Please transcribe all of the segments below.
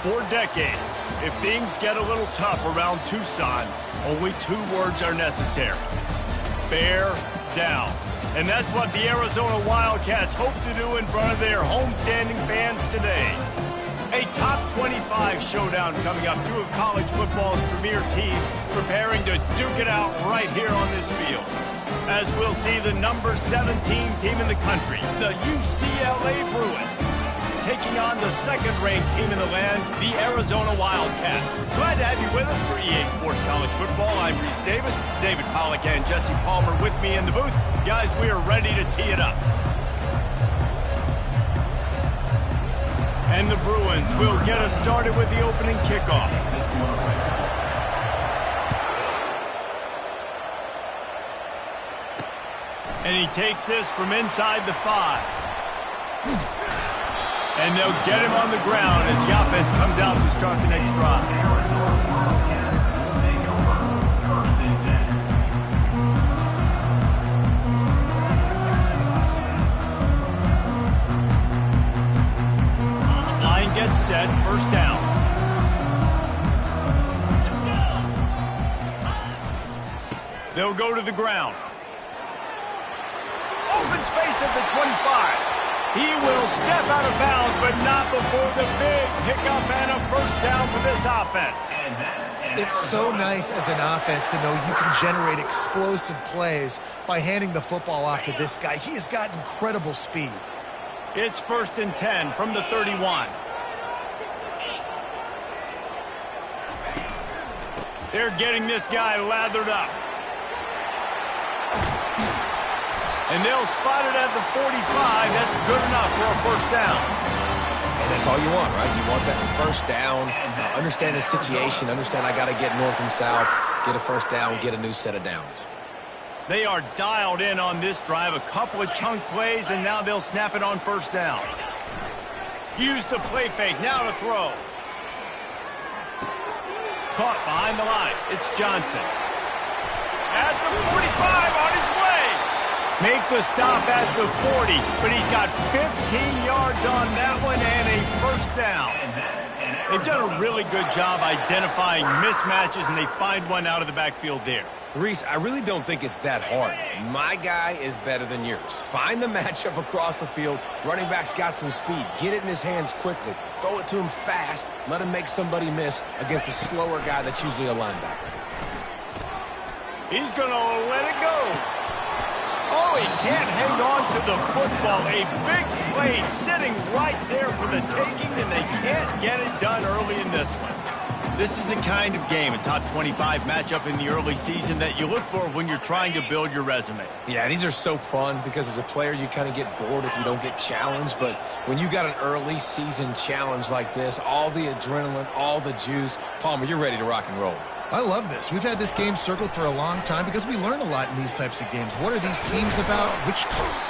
For decades, if things get a little tough around Tucson, only 2 words are necessary. Bear down. And that's what the Arizona Wildcats hope to do in front of their homestanding fans today. A top 25 showdown coming up. 2 of college football's premier teams preparing to duke it out right here on this field. As we'll see the number 17 team in the country, the UCLA Bruins, taking on the second-ranked team in the land, the Arizona Wildcats. Glad to have you with us for EA Sports College Football. I'm Reese Davis, David Pollack and Jesse Palmer with me in the booth. Guys, we are ready to tee it up. And the Bruins will get us started with the opening kickoff. And he takes this from inside the 5. And they'll get him on the ground as the offense comes out to start the next drive. Line gets set, first down. They'll go to the ground. Open space at the 25. He will step out of bounds, but not before the big pickup and a first down for this offense. It's so nice as an offense to know you can generate explosive plays by handing the football off to this guy. He has got incredible speed. It's 1st and 10 from the 31. They're getting this guy lathered up. And they'll spot it at the 45. That's good enough for a first down. And that's all you want, right? You want that first down, understand the situation, understand I got to get north and south, get a first down, get a new set of downs. They are dialed in on this drive. A couple of chunk plays, and now they'll snap it on first down. Use the play fake. Now to throw. Caught behind the line. It's Johnson. At the 45 on his way. Make the stop at the 40, but he's got 15 yards on that one and a first down. They've done a really good job identifying mismatches, and they find one out of the backfield there. Reese, I really don't think it's that hard. My guy is better than yours. Find the matchup across the field. Running back's got some speed. Get it in his hands quickly. Throw it to him fast. Let him make somebody miss against a slower guy that's usually a linebacker. He's going to let it go. Oh, he can't hang on to the football. A big play sitting right there for the taking, and they can't get it done early in this one. This is the kind of game, a top 25 matchup in the early season, that you look for when you're trying to build your resume. Yeah, these are so fun because as a player, you kind of get bored if you don't get challenged. But when you got an early season challenge like this, all the adrenaline, all the juice, Palmer, you're ready to rock and roll. I love this. We've had this game circled for a long time because we learn a lot in these types of games. What are these teams about? Which?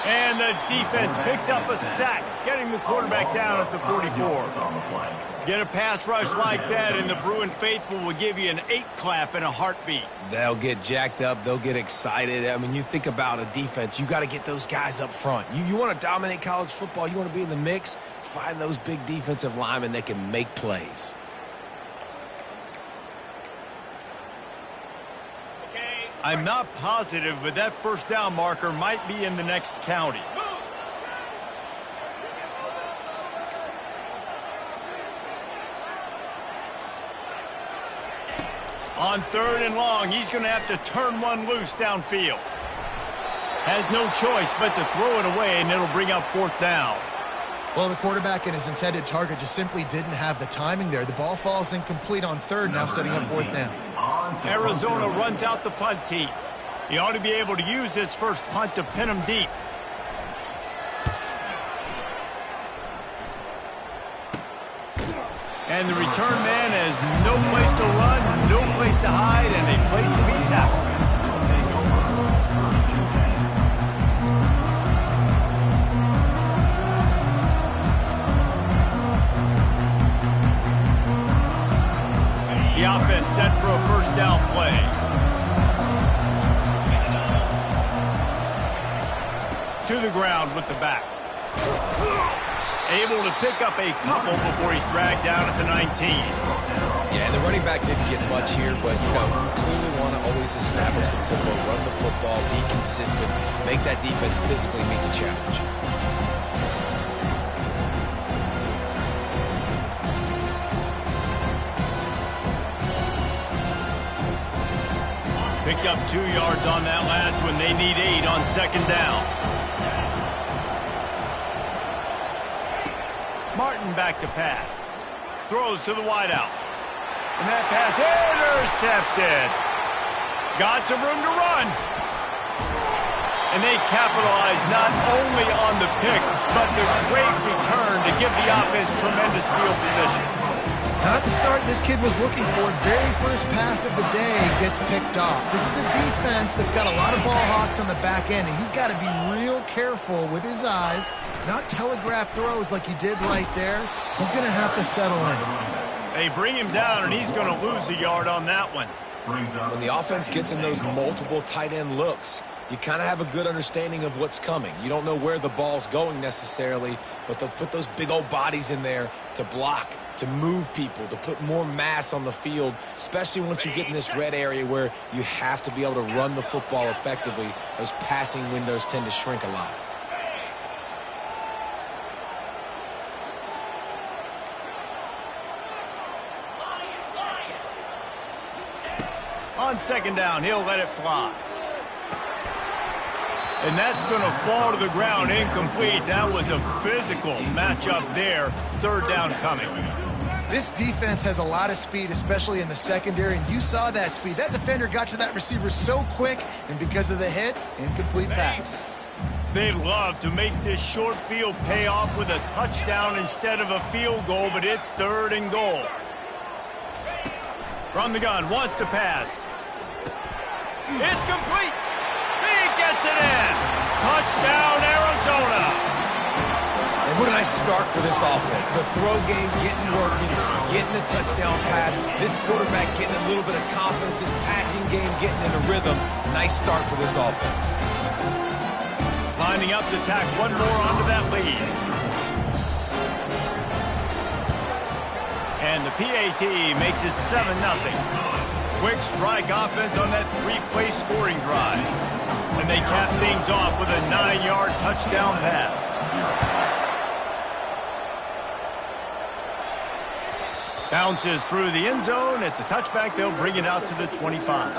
And the defense picks up a sack, getting the quarterback down at the 44. Get a pass rush like that, and the Bruin faithful will give you an 8-clap and a heartbeat. They'll get jacked up. They'll get excited. I mean, you think about a defense. You got to get those guys up front. You want to dominate college football. You want to be in the mix. Find those big defensive linemen that can make plays. I'm not positive, but that first down marker might be in the next county. On 3rd and long, he's going to have to turn one loose downfield. Has no choice but to throw it away, and it'll bring up 4th down. Well, the quarterback and his intended target just simply didn't have the timing there. The ball falls incomplete on 3rd, now setting up 4th down. Arizona runs out the punt team. He ought to be able to use this first punt to pin him deep. And the return man has no place to run, no place to hide, and a place to be tackled. The offense set for a first down play. To the ground with the back. Able to pick up a couple before he's dragged down at the 19. Yeah, and the running back didn't get much here, but, you know, clearly want to always establish the tempo, run the football, be consistent, make that defense physically meet the challenge. Picked up 2 yards on that last one. They need 8 on second down. Martin back to pass. Throws to the wideout. And that pass intercepted. Got some room to run. And they capitalize not only on the pick, but the great return to give the offense tremendous field position. Not the start this kid was looking for. Very first pass of the day gets picked off. This is a defense that's got a lot of ball hawks on the back end, and he's got to be real careful with his eyes, not telegraph throws like he did right there. He's going to have to settle in. They bring him down, and he's going to lose a yard on that one. When the offense gets in those multiple tight end looks, you kind of have a good understanding of what's coming. You don't know where the ball's going necessarily, but they'll put those big old bodies in there to block, to move people, to put more mass on the field, especially once you get in this red area where you have to be able to run the football effectively. Those passing windows tend to shrink a lot. On second down, he'll let it fly. And that's going to fall to the ground incomplete. That was a physical matchup there. Third down coming. This defense has a lot of speed, especially in the secondary, and you saw that speed. That defender got to that receiver so quick, and because of the hit, incomplete pass. They'd love to make this short field pay off with a touchdown instead of a field goal, but it's third and goal. From the gun, wants to pass. It's complete. He gets it in. Touchdown, Arizona. And what a nice start for this offense. The throw game getting working, getting the touchdown pass. This quarterback getting a little bit of confidence. This passing game getting in a rhythm. Nice start for this offense. Lining up to tack one more onto that lead. And the PAT makes it 7-0. Quick strike offense on that 3-play scoring drive. And they cap things off with a 9-yard touchdown pass. Bounces through the end zone. It's a touchback. They'll bring it out to the 25.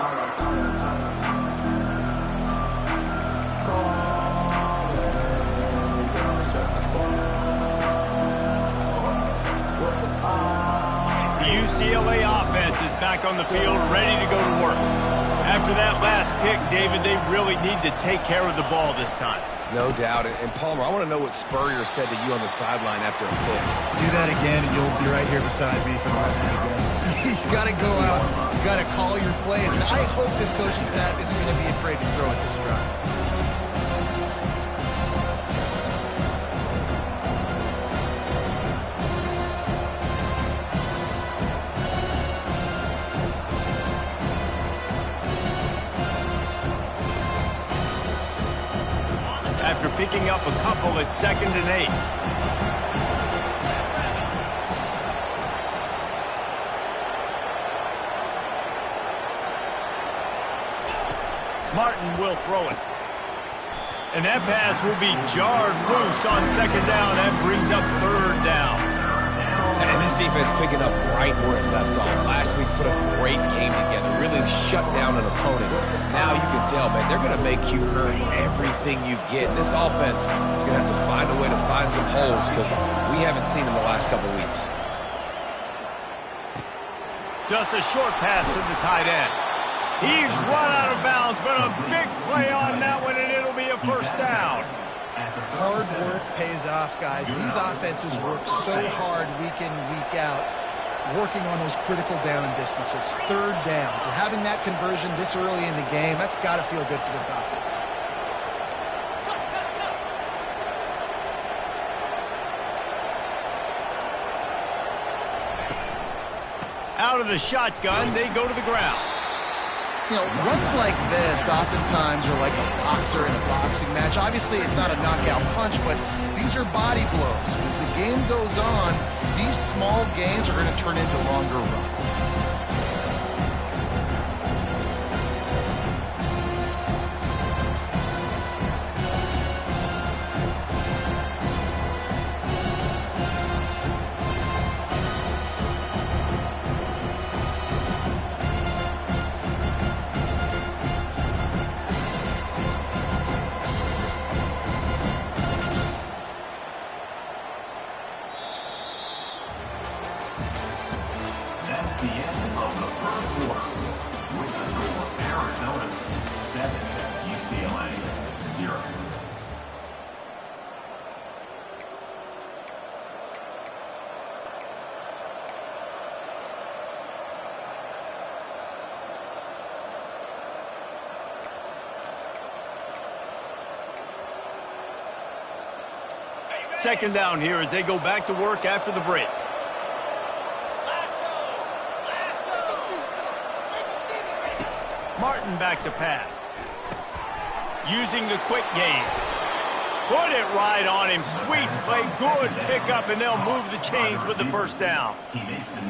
UCLA offense is back on the field, ready to go to work. After that last pick, David, they really need to take care of the ball this time. No doubt. And Palmer, I want to know what Spurrier said to you on the sideline after a pick. Do that again, and you'll be right here beside me for the rest of the game. You got to go out. You got to call your plays. And I hope this coaching staff isn't going to be afraid to throw at this drive. After picking up a couple at 2nd and 8. Martin will throw it. And that pass will be jarred loose on second down. That brings up third down. And this defense picking up right where it left off. Last week put a great game together, really shut down an opponent. Now you can tell, man, they're going to make you earn everything you get. This offense is going to have to find a way to find some holes because we haven't seen them the last couple of weeks. Just a short pass to the tight end. He's run out of bounds, but a big play on that one, and it'll be a first down. Hard work pays off, guys. These offenses work so hard week in, week out, working on those critical down distances, third downs. And having that conversion this early in the game, that's got to feel good for this offense. Out of the shotgun, they go to the ground. You know, runs like this oftentimes are like a boxer in a boxing match. Obviously, it's not a knockout punch, but these are body blows. As the game goes on, these small gains are going to turn into longer runs. That's the end of the first quarter. With the score, Arizona 7, UCLA 0. Second down here as they go back to work after the break. Martin back to pass. Using the quick game. Put it right on him. Sweet play. Good pickup, and they'll move the chains with the first down.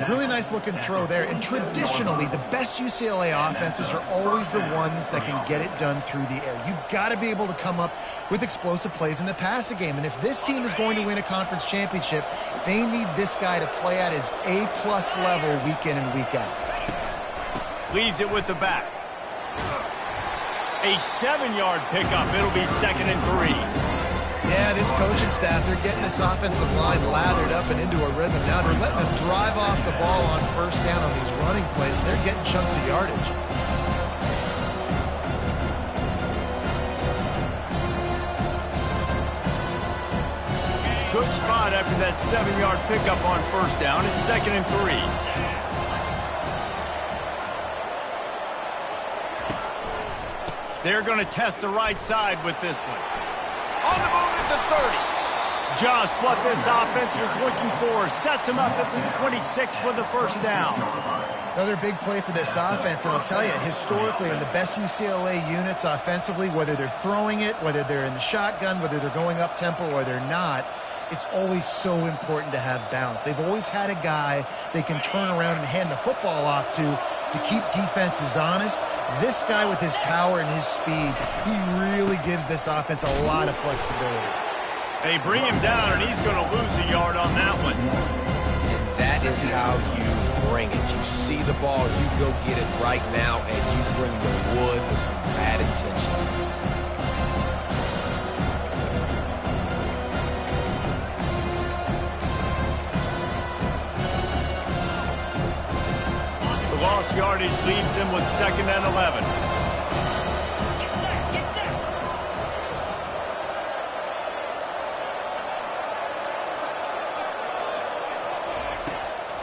Really nice looking throw there. And traditionally, the best UCLA offenses are always the ones that can get it done through the air. You've got to be able to come up with explosive plays in the passing game. And if this team is going to win a conference championship, they need this guy to play at his A-plus level week in and week out. Leaves it with the back. A 7-yard pickup. It'll be 2nd and 3. Yeah, this coaching staff, they're getting this offensive line lathered up and into a rhythm. Now they're letting them drive off the ball on first down on these running plays, and they're getting chunks of yardage. Good spot after that 7-yard pickup on first down. It's 2nd and 3. They're going to test the right side with this one. On the move at the 30. Just what this offense was looking for. Sets them up at the 26 with the first down. Another big play for this offense, and I'll tell you, historically, on the best UCLA units offensively, whether they're throwing it, whether they're in the shotgun, whether they're going up-tempo or they're not, it's always so important to have balance. They've always had a guy they can turn around and hand the football off to keep defenses honest. This guy with his power and his speed, he really gives this offense a lot of flexibility. They bring him down, and he's going to lose a yard on that one. And that is how you bring it. You see the ball, you go get it right now, and you bring the wood with some bad intentions. Lost yardage leaves him with 2nd and 11.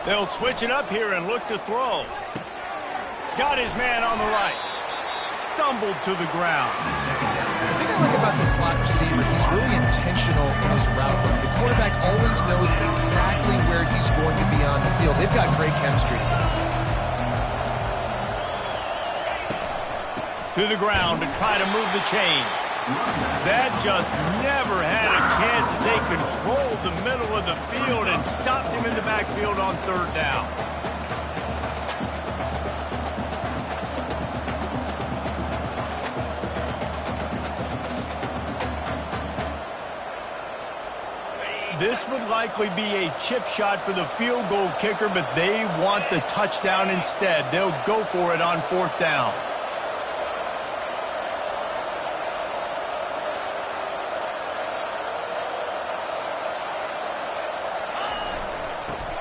They'll switch it up here and look to throw. Got his man on the right. Stumbled to the ground. The thing I like about the slot receiver, he's really intentional in his route running. The quarterback always knows exactly where he's going to be on the field. They've got great chemistry together. To the ground to try to move the chains. That just never had a chance as they controlled the middle of the field and stopped him in the backfield on 3rd down. This would likely be a chip shot for the field goal kicker, but they want the touchdown instead. They'll go for it on 4th down.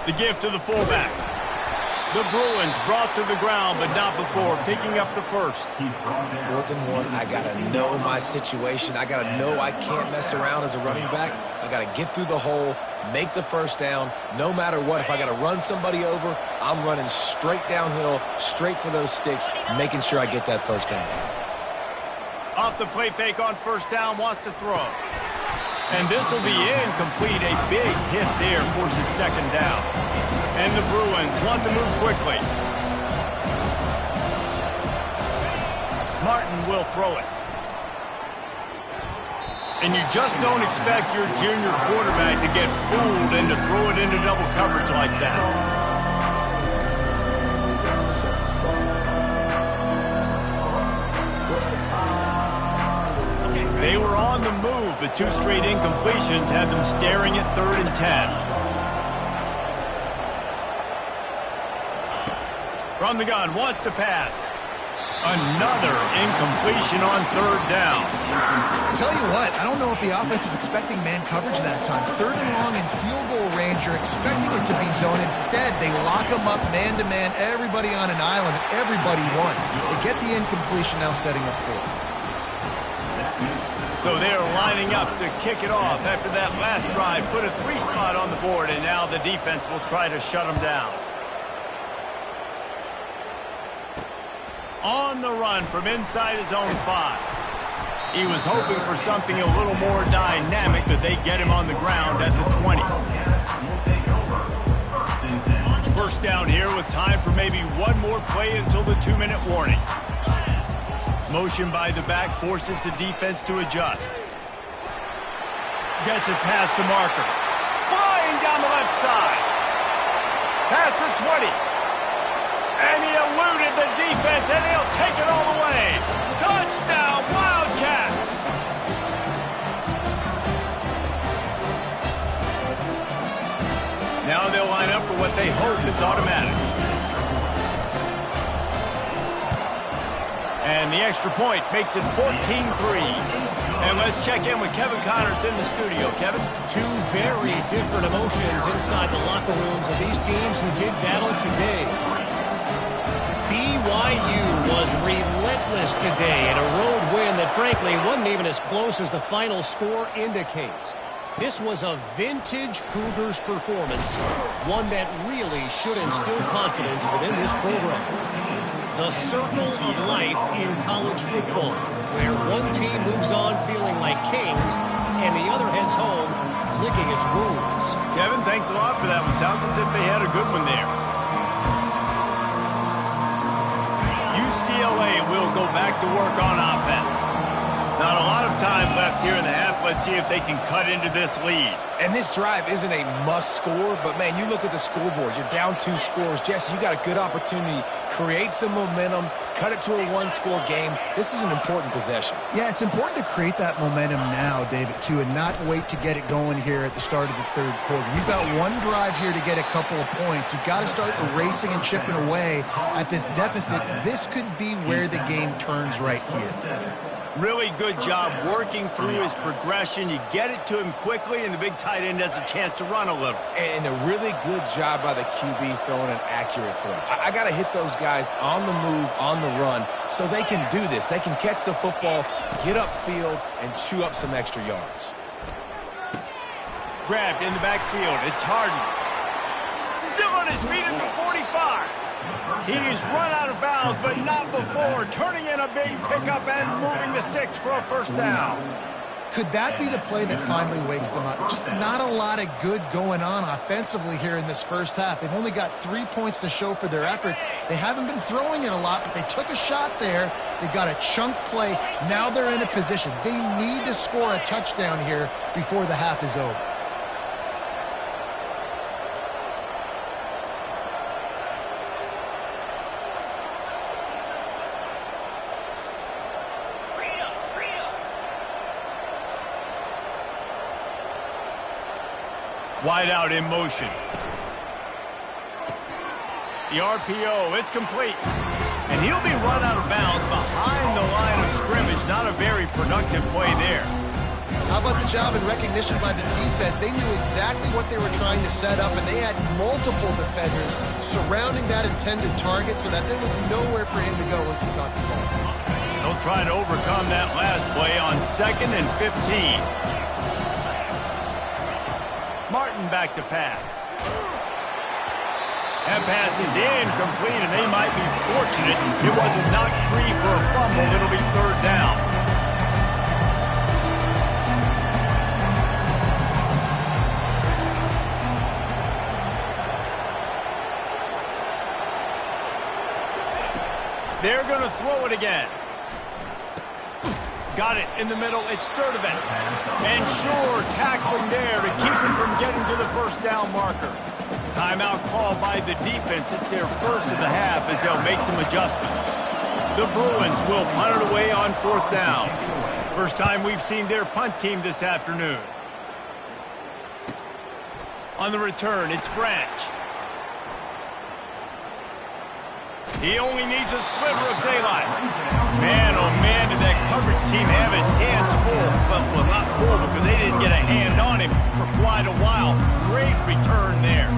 The gift to the fullback. The Bruins brought to the ground, but not before picking up the first. 4th and 1, I got to know my situation. I got to know I can't mess around as a running back. I got to get through the hole, make the first down, no matter what. If I got to run somebody over, I'm running straight downhill, straight for those sticks, making sure I get that first down. Off the play fake on first down, wants to throw. And this will be incomplete. A big hit there forces 2nd down. And the Bruins want to move quickly. Martin will throw it. And you just don't expect your junior quarterback to get fooled and to throw it into double coverage like that. They were on the move, but two straight incompletions had them staring at 3rd and 10. From the gun, wants to pass. Another incompletion on 3rd down. Tell you what, I don't know if the offense was expecting man coverage that time. 3rd and long in field goal range, you're expecting it to be zone. Instead, they lock them up man-to-man, everybody on an island, everybody won. They get the incompletion, now setting up 4th. So they're lining up to kick it off after that last drive. Put a 3 spot on the board, and now the defense will try to shut them down. On the run from inside his own 5. He was hoping for something a little more dynamic, that they get him on the ground at the 20. First down here with time for maybe one more play until the 2-minute warning. Motion by the back forces the defense to adjust. Gets it past the marker. Flying down the left side. Past the 20. And he eluded the defense, and he'll take it all the way. Touchdown, Wildcats! Now they'll line up for what they hope is automatic. And the extra point makes it 14-3. And let's check in with Kevin Connors in the studio. Kevin? Two very different emotions inside the locker rooms of these teams who did battle today. BYU was relentless today in a road win that frankly wasn't even as close as the final score indicates. This was a vintage Cougars performance, one that really should instill confidence within this program. The circle of life in college football, where one team moves on feeling like kings and the other heads home licking its wounds. Kevin, thanks a lot for that one. Sounds as if they had a good one there. UCLA will go back to work on offense. Not a lot of time left here in the half. Let's see if they can cut into this lead. And this drive isn't a must score, but man, you look at the scoreboard. You're down 2 scores. Jesse, you got a good opportunity. Create some momentum. Cut it to a 1-score game. This is an important possession. Yeah, it's important to create that momentum now, David, too, and not wait to get it going here at the start of the 3rd quarter. You've got one drive here to get a couple of points. You've got to start erasing and chipping away at this deficit. This could be where the game turns right here. Really good job working through his progression. You get it to him quickly, and the big tight end has a chance to run a little. And a really good job by the QB throwing an accurate throw. I got to hit those guys on the move, on the run, so they can do this. They can catch the football, get upfield, and chew up some extra yards. Grabbed in the backfield. It's Harden. Still on his feet at the 45. He's run out of bounds, but not before. Turning in a big pickup and moving the sticks for a first down. Could that be the play that finally wakes them up? Just not a lot of good going on offensively here in this first half. They've only got 3 points to show for their efforts. They haven't been throwing it a lot, but they took a shot there. They got a chunk play. Now they're in a position. They need to score a touchdown here before the half is over. Wide out in motion. The RPO, it's complete. And he'll be run out of bounds behind the line of scrimmage. Not a very productive play there. How about the job and recognition by the defense? They knew exactly what they were trying to set up, and they had multiple defenders surrounding that intended target so that there was nowhere for him to go once he caught the ball. They'll try to overcome that last play on 2nd and 15. Martin back to pass. That pass is incomplete, and they might be fortunate it wasn't knocked free for a fumble. It'll be 3rd down. They're going to throw it again. Got it in the middle. It's Sturdivant. And sure, tackling there to keep him from getting to the first down marker. Timeout called by the defense. It's their first of the half as they'll make some adjustments. The Bruins will punt it away on 4th down. First time we've seen their punt team this afternoon. On the return, it's Branch. He only needs a sliver of daylight. Man, oh man, did that coverage team have its hands full. Well, not full because they didn't get a hand on him for quite a while. Great return there.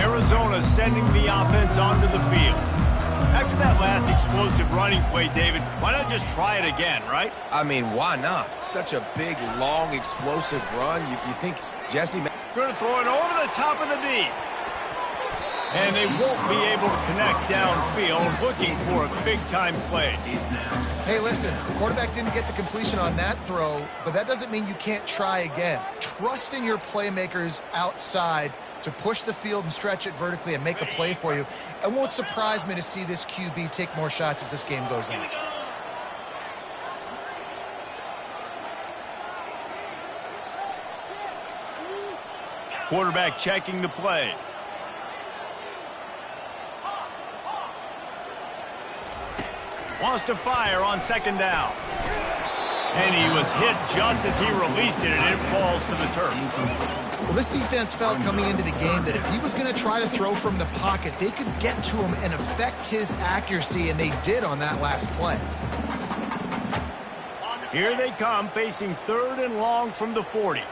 Arizona sending the offense onto the field. After that last explosive running play, David, why not just try it again, right? I mean, why not? Such a big, long, explosive run. You think Jesse... Going to throw it over the top of the D. And they won't be able to connect downfield, looking for a big-time play. Hey, listen, the quarterback didn't get the completion on that throw, but that doesn't mean you can't try again. Trust in your playmakers outside to push the field and stretch it vertically and make a play for you. It won't surprise me to see this QB take more shots as this game goes on. Quarterback checking the play. Wants to fire on 2nd down. And he was hit just as he released it, and it falls to the turf. Well, this defense felt coming into the game that if he was going to try to throw from the pocket, they could get to him and affect his accuracy, and they did on that last play. Here they come, facing 3rd and long from the 40.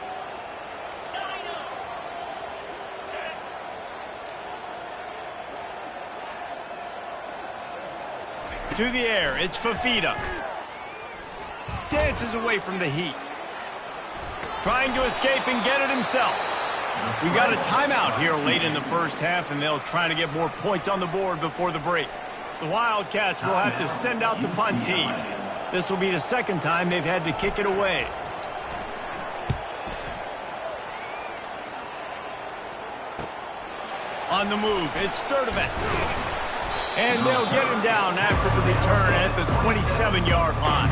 To the air, it's Fafita. Dances away from the heat. Trying to escape and get it himself. We got a timeout here late in the first half, and they'll try to get more points on the board before the break. The Wildcats will have to send out the punt team. This will be the 2nd time they've had to kick it away. On the move, it's Sturdivant. And they'll get him down after the return at the 27-yard line.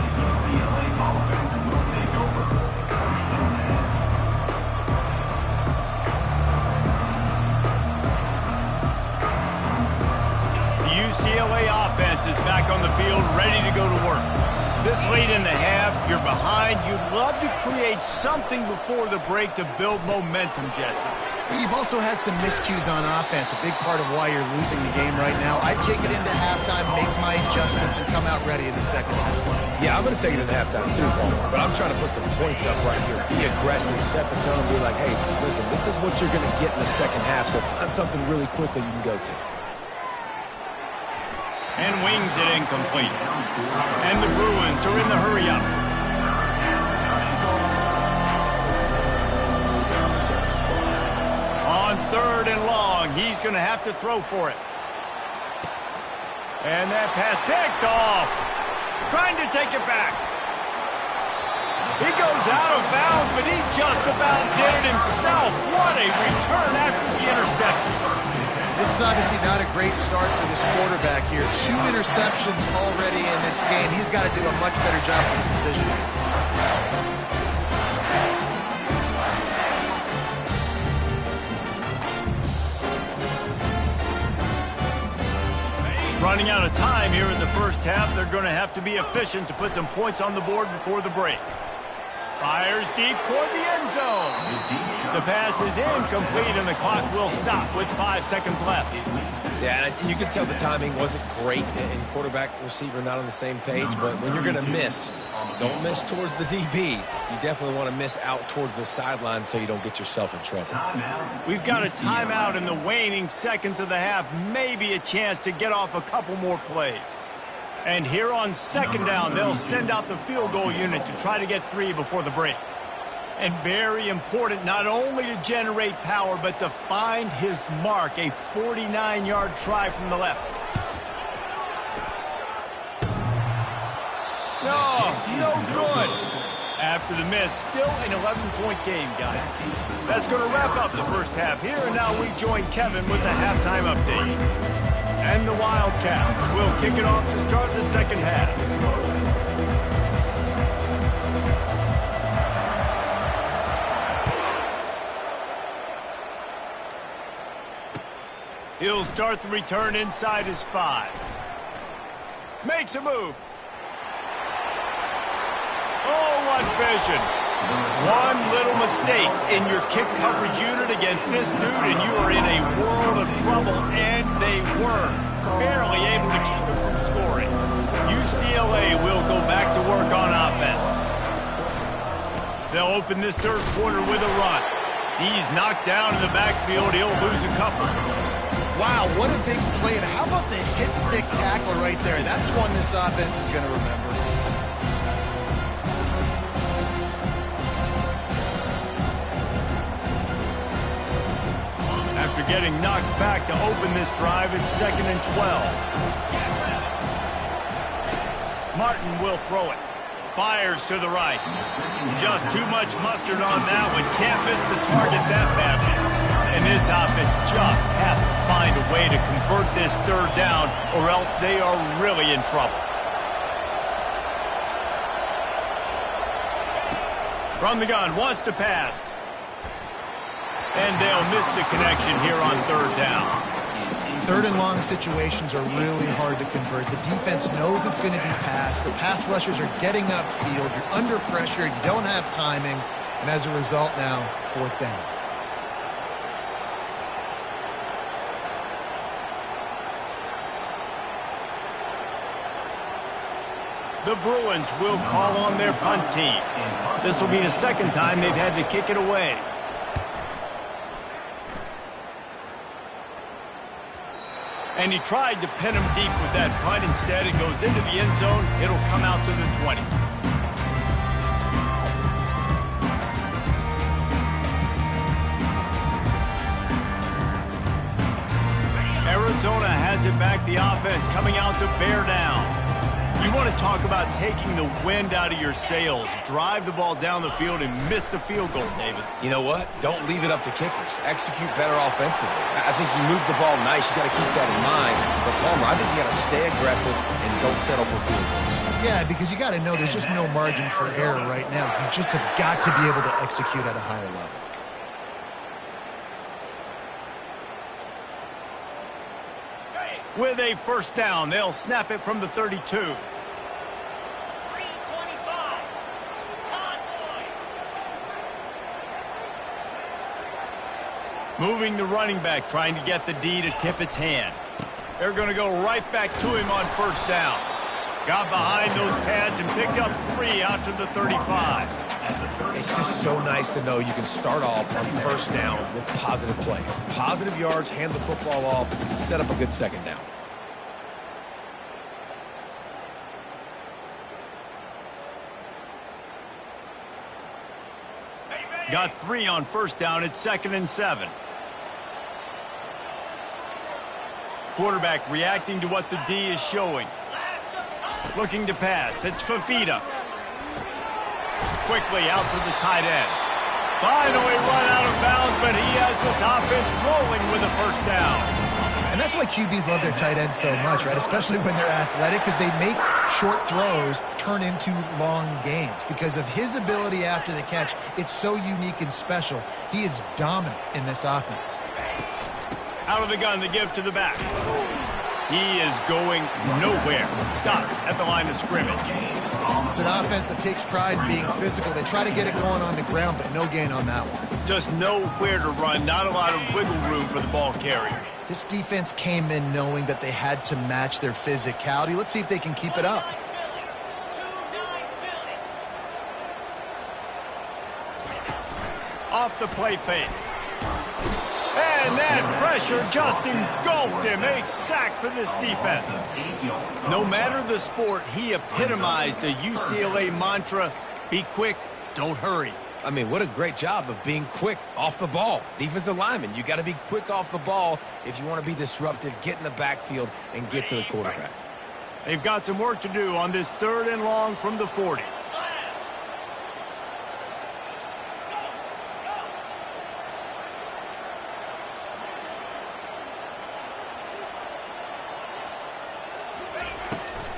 The UCLA offense is back on the field, ready to go to work. This late in the half, you're behind. You'd love to create something before the break to build momentum, Jesse. You've also had some miscues on offense, a big part of why you're losing the game right now. I'd take it into halftime, make my adjustments, and come out ready in the 2nd half. Yeah, I'm going to take it into halftime too, Paul. But I'm trying to put some points up right here. Be aggressive, set the tone, be like, hey, listen, this is what you're going to get in the 2nd half, so find something really quickly you can go to. And wings it incomplete. And the Bruins are in the hurry-up. On 3rd and long, he's going to have to throw for it. And that pass picked off. Trying to take it back. He goes out of bounds, but he just about did it himself. What a return after the interception. This is obviously not a great start for this quarterback here. 2 interceptions already in this game. He's got to do a much better job with his decision. Running out of time here in the first half. They're going to have to be efficient to put some points on the board before the break. Fires deep toward the end zone. The pass is incomplete, and the clock will stop with 5 seconds left. Yeah, and you can tell the timing wasn't great, and quarterback receiver not on the same page, but when you're going to miss, don't miss towards the DB. You definitely want to miss out towards the sideline so you don't get yourself in trouble. We've got a timeout in the waning seconds of the half, maybe a chance to get off a couple more plays. And here on 2nd down, they'll send out the field goal unit to try to get 3 before the break. And very important, not only to generate power, but to find his mark, a 49-yard try from the left. No good. After the miss, still an 11-point game, guys. That's going to wrap up the first half here, and now we join Kevin with the halftime update. And the Wildcats will kick it off to start the second half. He'll start the return inside his 5. Makes a move. Oh, what vision. One little mistake in your kick coverage unit against this dude, and you are in a world of trouble, and they were barely able to keep him from scoring. UCLA will go back to work on offense. They'll open this third quarter with a run. He's knocked down in the backfield. He'll lose a couple. Wow, what a big play. And how about the hit stick tackle right there? That's one this offense is going to remember. After getting knocked back to open this drive, it's 2nd and 12. Martin will throw it. Fires to the right. Just too much mustard on that one. Can't miss the target that badly. And this offense just has to find a way to convert this third down, or else they are really in trouble. From the gun, wants to pass. And they'll miss the connection here on third down. Third and long situations are really hard to convert. The defense knows it's going to be passed. The pass rushers are getting upfield. You're under pressure. You don't have timing. And as a result now, fourth down. The Bruins will call on their punt team. This will be the second time they've had to kick it away. And he tried to pin him deep with that punt. Instead, it goes into the end zone. It'll come out to the 20. Arizona has it back. The offense coming out to bear down. You want to talk about taking the wind out of your sails. Drive the ball down the field and miss the field goal, David. You know what? Don't leave it up to kickers. Execute better offensively. I think you move the ball nice. You got to keep that in mind. But, Palmer, I think you got to stay aggressive and don't settle for field goals. Yeah, because you got to know there's just no margin for error right now. You just have got to be able to execute at a higher level. With a first down, they'll snap it from the 32. Moving the running back, trying to get the D to tip its hand. They're going to go right back to him on first down. Got behind those pads and picked up 3 out to the 35. It's just so nice to know you can start off on first down with positive plays. Positive yards, hand the football off, set up a good second down. Got 3 on first down. It's 2nd and 7. Quarterback reacting to what the D is showing. Looking to pass. It's Fafita. Quickly out to the tight end. Finally run out of bounds, but he has this offense rolling with a first down. And that's why QBs love their tight ends so much, right? Especially when they're athletic, because they make short throws turn into long gains. Because of his ability after the catch, it's so unique and special. He is dominant in this offense. Out of the gun to give to the back. He is going nowhere. Stop at the line of scrimmage. It's an offense that takes pride in being physical. They try to get it going on the ground, but no gain on that one. Just nowhere to run. Not a lot of wiggle room for the ball carrier. This defense came in knowing that they had to match their physicality. Let's see if they can keep it up. Off the play fake. And that pressure just engulfed him. A sack for this defense. No matter the sport, he epitomized a UCLA mantra, be quick, don't hurry. I mean, what a great job of being quick off the ball. Defensive lineman, you got to be quick off the ball if you want to be disruptive, get in the backfield, and get to the quarterback. They've got some work to do on this 3rd and long from the 40.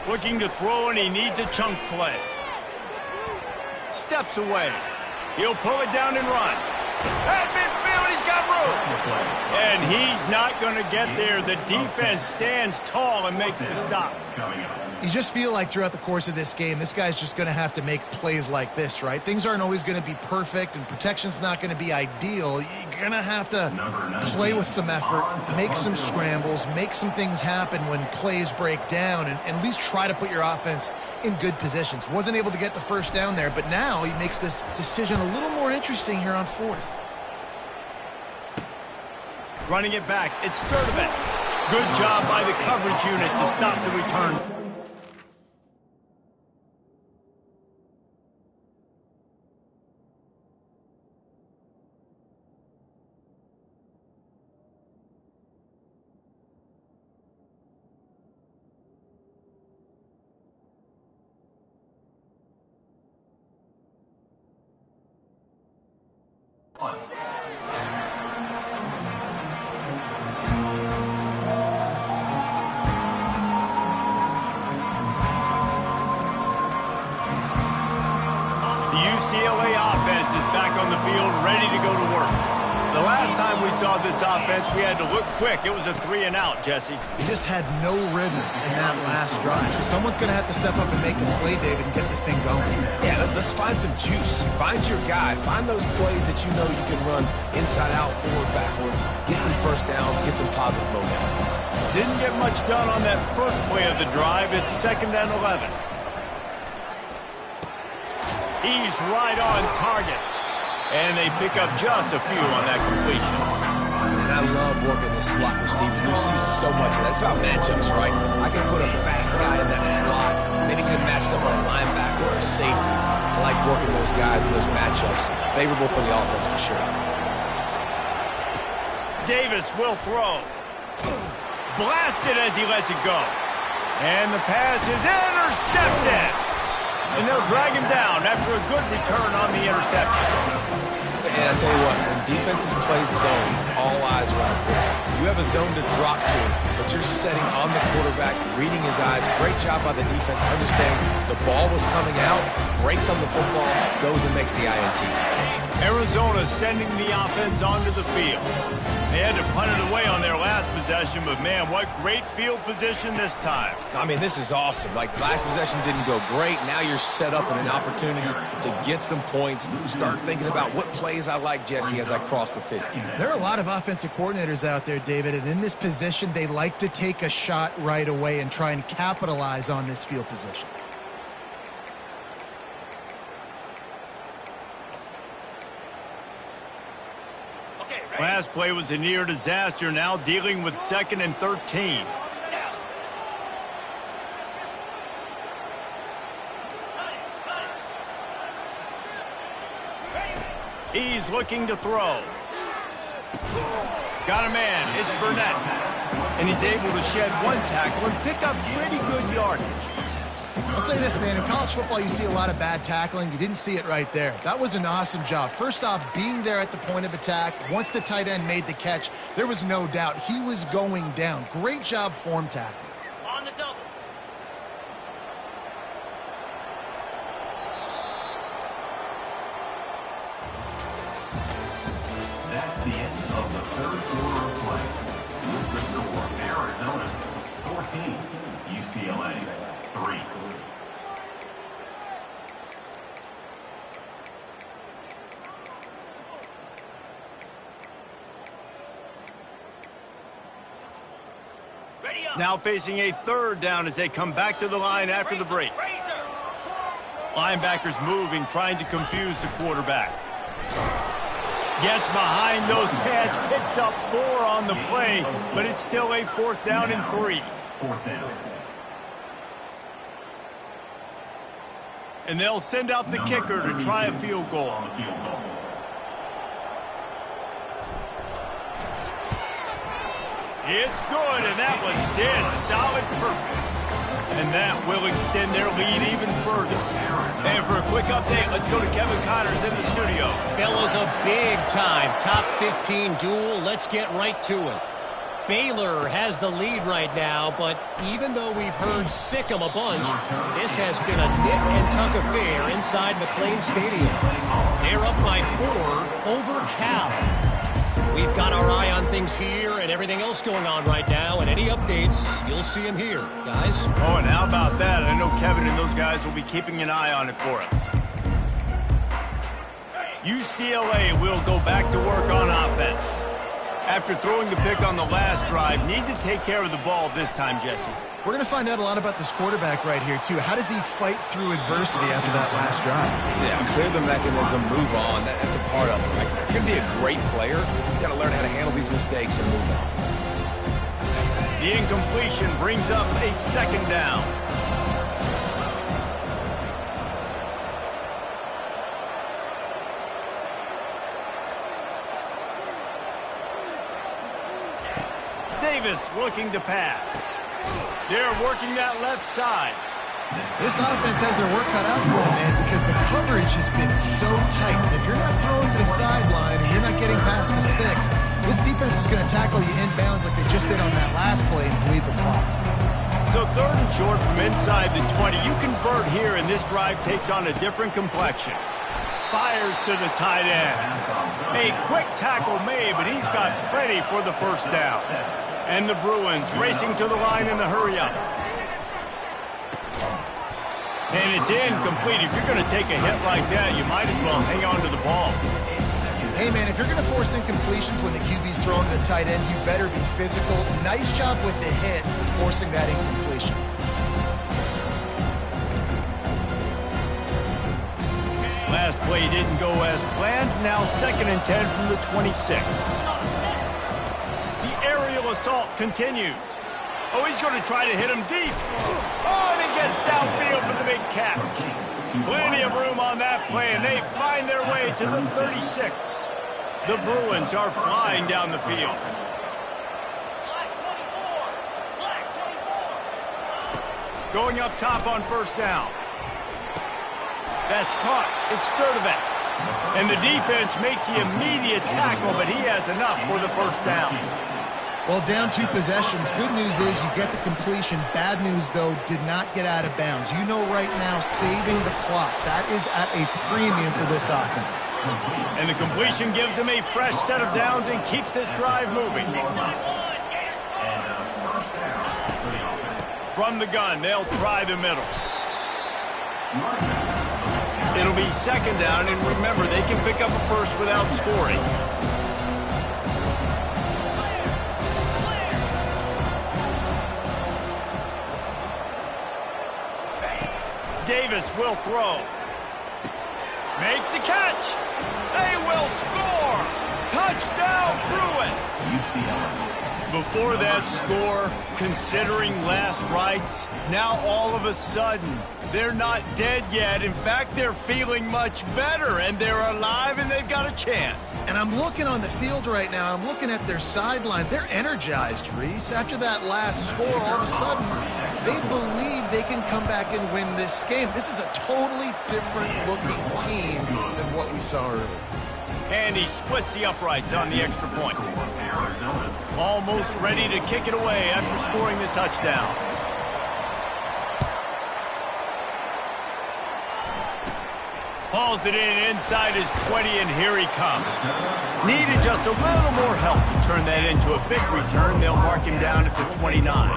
Looking to throw, and he needs a chunk play. Steps away. He'll pull it down and run. At midfield, he's got room. And he's not going to get there. The defense stands tall and makes the stop. You just feel like throughout the course of this game, this guy's just going to have to make plays like this, right? Things aren't always going to be perfect, and protection's not going to be ideal. You're going to have to play with some effort, make some scrambles, make some things happen when plays break down, and at least try to put your offense in good positions. Wasn't able to get the first down there, but now he makes this decision a little more interesting here on fourth. Running it back, it's Sturdivant. Good job by the coverage unit to stop the return. UCLA offense is back on the field, ready to go to work. The last time we saw this offense, we had to look quick. It was a 3-and-out, Jesse. He just had no rhythm in that last drive. So someone's going to have to step up and make a play, David, and get this thing going. Yeah, let's find some juice. Find your guy. Find those plays that you know you can run inside out, forward, backwards. Get some first downs. Get some positive momentum. Didn't get much done on that first play of the drive. It's 2nd and 11. He's right on target. And they pick up just a few on that completion. And I love working the slot receivers. You see so much of that. It's about matchups, right? I can put a fast guy in that slot. Maybe get matched up on a linebacker or a safety. I like working those guys in those matchups. Favorable for the offense for sure. Davis will throw. Blasted as he lets it go. And the pass is intercepted. And they'll drag him down after a good return on the interception. And I tell you what, when defenses play zone, all eyes are on the quarterback. You have a zone to drop to, but you're setting on the quarterback, reading his eyes. Great job by the defense, understanding the ball was coming out, breaks on the football, goes and makes the INT. Arizona sending the offense onto the field. They had to punt it away on their last possession, but man, what great field position this time. I mean, this is awesome. Like, last possession didn't go great. Now you're set up in an opportunity to get some points. Start thinking about what plays I like, Jesse, as I cross the 50. There are a lot of offensive coordinators out there, David, and in this position, they like to take a shot right away and try and capitalize on this field position. Last play was a near disaster, now dealing with 2nd and 13. He's looking to throw. Got a man, it's Burnett. And he's able to shed one tackle and pick up pretty good yardage. I'll say this, man, in college football you see a lot of bad tackling. You didn't see it right there. That was an awesome job. First off, being there at the point of attack. Once the tight end made the catch, there was no doubt he was going down. Great job form tackling. On the double. That's the end of the third quarter of play. With the score, Arizona 14, UCLA 3. Now facing a 3rd down as they come back to the line after the break. Linebackers moving, trying to confuse the quarterback. Gets behind those pads, picks up 4 on the play, but it's still a 4th down and 3. 4th down. And they'll send out the kicker to try a field goal. It's good, and that was dead solid perfect. And that will extend their lead even further. And for a quick update, let's go to Kevin Connors in the studio. Fellas, a big-time top 15 duel. Let's get right to it. Baylor has the lead right now, but even though we've heard sick 'em a bunch, this has been a nip and tuck affair inside McLean Stadium. They're up by 4 over Cal. We've got our eye on things here and everything else going on right now, and any updates, you'll see them here, guys. Oh, and how about that? I know Kevin and those guys will be keeping an eye on it for us. UCLA will go back to work on offense. After throwing the pick on the last drive, need to take care of the ball this time, Jesse. We're going to find out a lot about this quarterback right here, too. How does he fight through adversity after that last drive? Yeah, clear the mechanism, move on. That's a part of it. Right? You're going to be a great player. You got to learn how to handle these mistakes and move on. The incompletion brings up a second down. Davis looking to pass. They're working that left side. This offense has their work cut out for them, man, because the coverage has been so tight. And if you're not throwing to the sideline or you're not getting past the sticks, this defense is going to tackle you inbounds like they just did on that last play and bleed the clock. So 3rd and short from inside the 20. You convert here, and this drive takes on a different complexion. Fires to the tight end. A quick tackle made, but he's got plenty for the first down. And the Bruins racing to the line in the hurry-up. And it's incomplete. If you're going to take a hit like that, you might as well hang on to the ball. Hey, man, if you're going to force incompletions when the QB's throwing to the tight end, you better be physical. Nice job with the hit, forcing that incompletion. Last play didn't go as planned. Now 2nd and 10 from the 26. The aerial assault continues. Oh, he's going to try to hit him deep. Oh, and he gets downfield for the big catch. Plenty of room on that play, and they find their way to the 36. The Bruins are flying down the field. Going up top on first down. That's caught. It's Sturdivant. And the defense makes the immediate tackle, but he has enough for the first down. Well, down 2 possessions. Good news is you get the completion. Bad news, though, did not get out of bounds. You know right now, saving the clock. That is at a premium for this offense. And the completion gives him a fresh set of downs and keeps this drive moving. From the gun, they'll try the middle. It'll be 2nd down, and remember, they can pick up a first without scoring. Davis will throw. Makes the catch. They will score. Touchdown, Bruins. Before that score, considering last rites, now all of a sudden, they're not dead yet. In fact, they're feeling much better, and they're alive, and they've got a chance. And I'm looking on the field right now. I'm looking at their sideline. They're energized, Reese. After that last score, all of a sudden, they believe they can come back and win this game. This is a totally different-looking team than what we saw earlier. And he splits the uprights on the extra point. Almost ready to kick it away after scoring the touchdown. Hauls it in inside his 20, and here he comes. Needed just a little more help to turn that into a big return. They'll mark him down at the 29.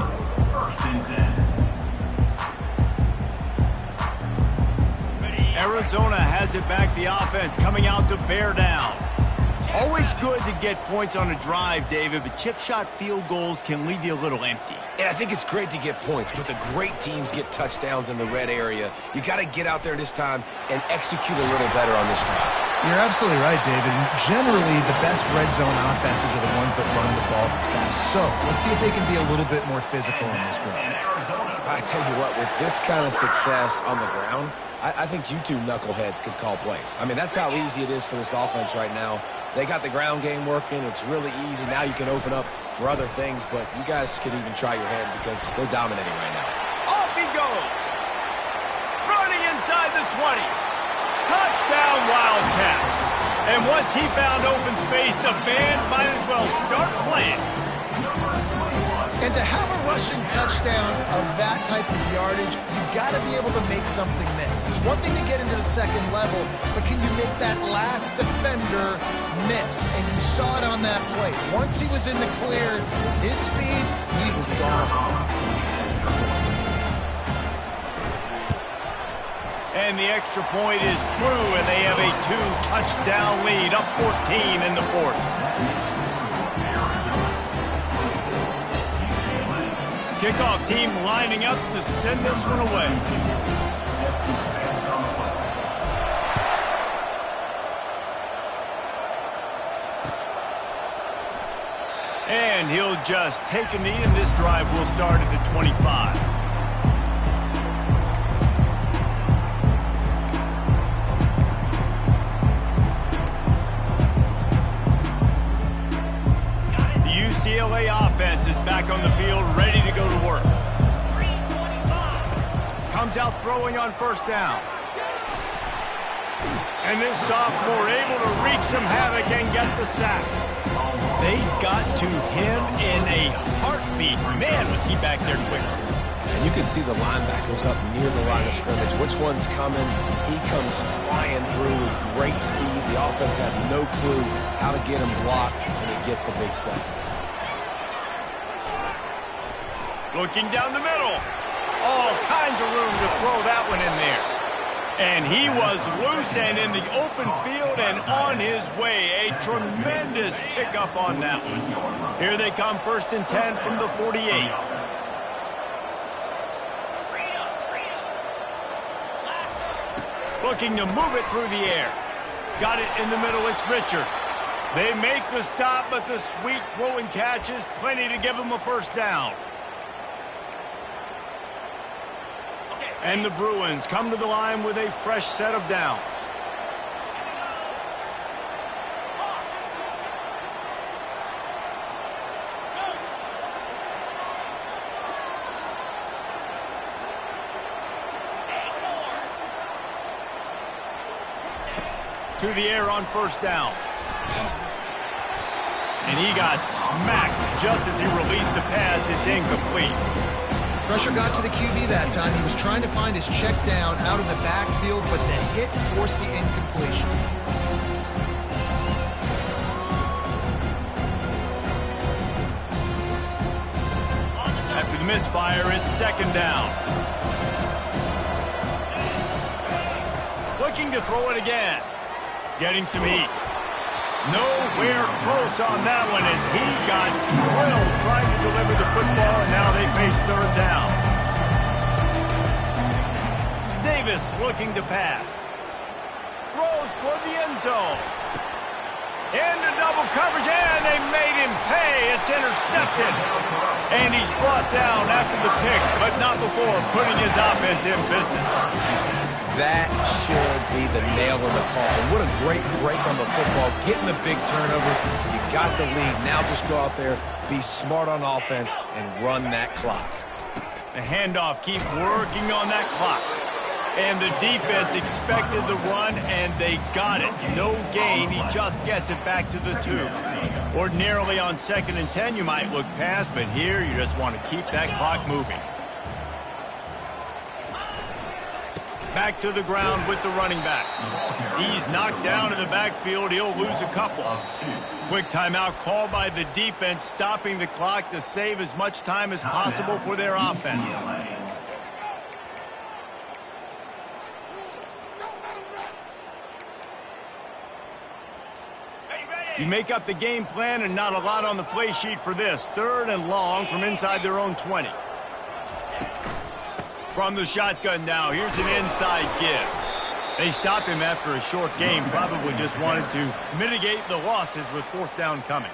Arizona has it back, the offense coming out to bear down. Always good to get points on a drive, David, but chip shot field goals can leave you a little empty. And I think it's great to get points, but the great teams get touchdowns in the red area. You got to get out there this time and execute a little better on this drive. You're absolutely right, David. Generally, the best red zone offenses are the ones that run the ball best. So let's see if they can be a little bit more physical in this drive. I tell you what, with this kind of success on the ground, I think you two knuckleheads could call plays. I mean, that's how easy it is for this offense right now. They got the ground game working. It's really easy. Now you can open up for other things, but you guys could even try your head because they're dominating right now. Off he goes. Running inside the 20. Touchdown, Wildcats. And once he found open space, the band might as well start playing. And to have a rushing touchdown of that type of yardage, you've got to be able to make something miss. It's one thing to get into the second level, but can you make that last defender miss? And you saw it on that play. Once he was in the clear, his speed, he was gone. And the extra point is true, and they have a 2-touchdown lead, up 14 in the fourth. Kickoff team lining up to send this one away. And he'll just take a knee, and this drive will start at the 25. UCLA offense is back on the field, ready to go to work. Comes out throwing on first down. And this sophomore able to wreak some havoc and get the sack. They got to him in a heartbeat. Man, was he back there quick. And you can see the linebackers up near the line of scrimmage. Which one's coming? He comes flying through with great speed. The offense had no clue how to get him blocked, and he gets the big sack. Looking down the middle. All kinds of room to throw that one in there. And he was loose and in the open field and on his way. A tremendous pickup on that one. Here they come, 1st and 10 from the 48. Looking to move it through the air. Got it in the middle, it's Richard. They make the stop, but the sweet throwing catch is plenty to give them a first down. And the Bruins come to the line with a fresh set of downs. To the air on first down. And he got smacked just as he released the pass. It's incomplete. Pressure got to the QB that time. He was trying to find his check down out of the backfield, but the hit forced the incompletion. After the misfire, it's 2nd down. Looking to throw it again. Getting some heat. Nowhere close on that one as he got drilled trying to deliver the football, and now they face 3rd down. Davis looking to pass. Throws toward the end zone. Into double coverage, and they made him pay. It's intercepted. And he's brought down after the pick, but not before putting his offense in business. That should be the nail in the coffin. What a great break on the football. Getting the big turnover. You got the lead. Now just go out there, be smart on offense, and run that clock. The handoff, keep working on that clock. And the defense expected the run, and they got it. No gain. He just gets it back to the 2. Ordinarily on 2nd and 10, you might look past, but here you just want to keep that clock moving. Back to the ground with the running back. He's knocked down in the backfield. He'll lose a couple. Quick timeout called by the defense, stopping the clock to save as much time as possible for their offense. You make up the game plan and not a lot on the play sheet for this. 3rd and long from inside their own 20. From the shotgun now, here's an inside give. They stop him after a short game, probably just wanted to mitigate the losses with 4th down coming.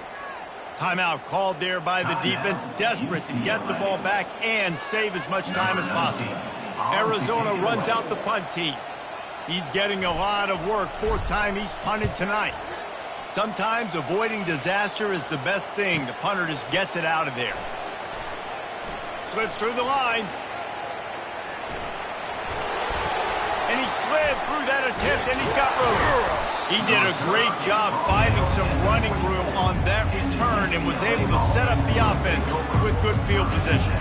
Timeout called there by the defense, desperate to get the ball back and save as much time as possible. Arizona runs out the punt team. He's getting a lot of work, 4th time he's punted tonight. Sometimes avoiding disaster is the best thing. The punter just gets it out of there. Slips through the line. And he slid through that attempt, and he's got room. He did a great job finding some running room on that return and was able to set up the offense with good field position.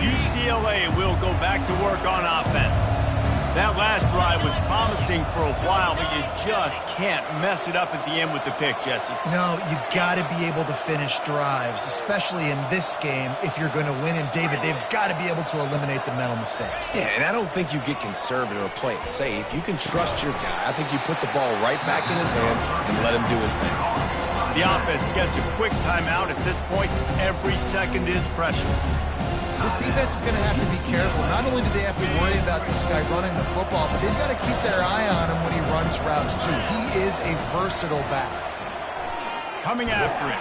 UCLA will go back to work on offense. That last drive was promising for a while, but you just can't mess it up at the end with the pick, Jesse. No, you got to be able to finish drives, especially in this game if you're going to win. And, David, they've got to be able to eliminate the mental mistakes. Yeah, and I don't think you get conservative or play it safe. You can trust your guy. I think you put the ball right back in his hands and let him do his thing. The offense gets a quick timeout. At this point, every second is precious. This defense is going to have to be careful. Not only do they have to worry about this guy running the football, but they've got to keep their eye on him when he runs routes, too. He is a versatile back. Coming after him.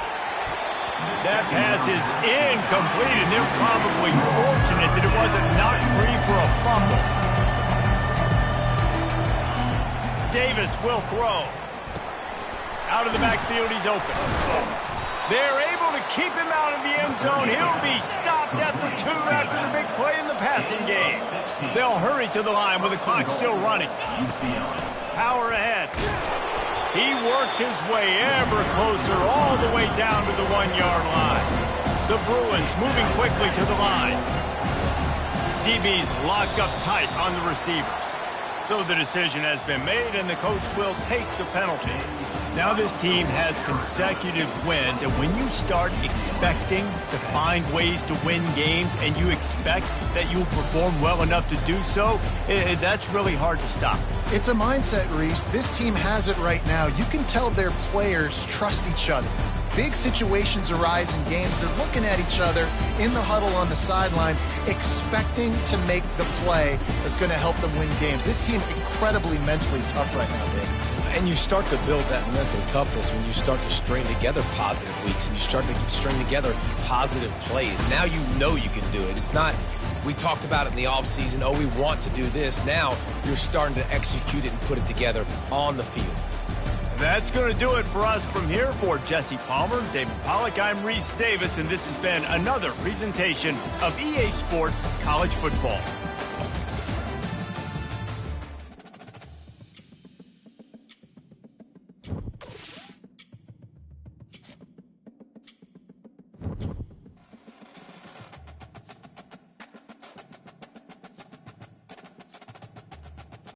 That pass is incomplete, and they're probably fortunate that it wasn't knocked free for a fumble. Davis will throw. Out of the backfield, he's open. They're able to keep him out of the end zone. He'll be stopped at the 2 after the big play in the passing game. They'll hurry to the line with the clock still running. Power ahead. He works his way ever closer all the way down to the 1-yard line. The Bruins moving quickly to the line. DB's locked up tight on the receivers. So the decision has been made, and the coach will take the penalty. Now this team has consecutive wins, and when you start expecting to find ways to win games and you expect that you'll perform well enough to do so, that's really hard to stop. It's a mindset, Reese. This team has it right now. You can tell their players trust each other. Big situations arise in games. They're looking at each other in the huddle on the sideline, expecting to make the play that's going to help them win games. This team incredibly mentally tough right now, Dave. And you start to build that mental toughness when you start to string together positive weeks and you start to string together positive plays. Now you know you can do it. It's not, we talked about it in the offseason, oh, we want to do this. Now you're starting to execute it and put it together on the field. That's going to do it for us from here. For Jesse Palmer, David Pollack, I'm Reese Davis, and this has been another presentation of EA Sports College Football.